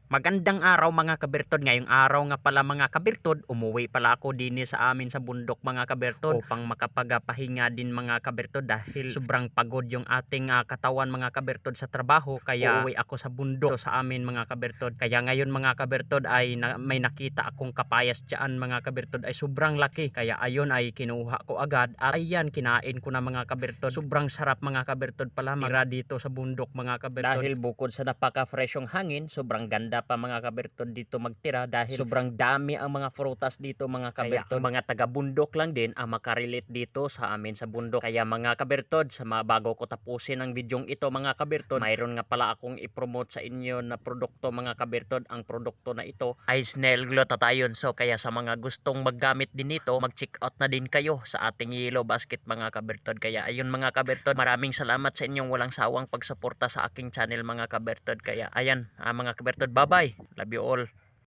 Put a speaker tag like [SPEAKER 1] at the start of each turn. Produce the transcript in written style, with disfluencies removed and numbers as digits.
[SPEAKER 1] Magandang araw mga kabirtod. Ngayong araw nga pala mga kabirtod, umuwi pala ako din sa amin sa bundok mga kabirtod upang makapagapahinga din mga kabirtod dahil sobrang pagod yung ating katawan mga kabirtod sa trabaho. Kaya uuwi ako sa bundok sa amin mga kabirtod. Kaya ngayon mga kabirtod ay may nakita akong kapayas dyan mga kabirtod ay sobrang laki. Kaya ayun ay kinuha ko agad at ayan kinain ko na mga kabirtod. Sobrang sarap mga kabirtod pala mira dito sa bundok mga kabirtod. Dahil bukod sa napaka-fresh yung hangin, sobrang ganda pa mga kabirtod dito magtira dahil sobrang dami ang mga frutas dito mga kabirtod. Kaya mga taga-bundok lang din ang makarelate dito sa amin sa bundok. Kaya mga kabirtod, sa mga bago ko tapusin ang videong ito mga kabirtod, mayroon nga pala akong i-promote sa inyo na produkto mga kabirtod. Ang produkto na ito ay snail glutathione. So kaya sa mga gustong maggamit din nito, mag-check out na din kayo sa ating Yellow Basket mga kabirtod. Kaya ayun mga kabirtod, maraming salamat sa inyong walang sawang pagsuporta sa aking channel mga kabirtod. Kaya ayan mga kabirtod, bye bye, love you all.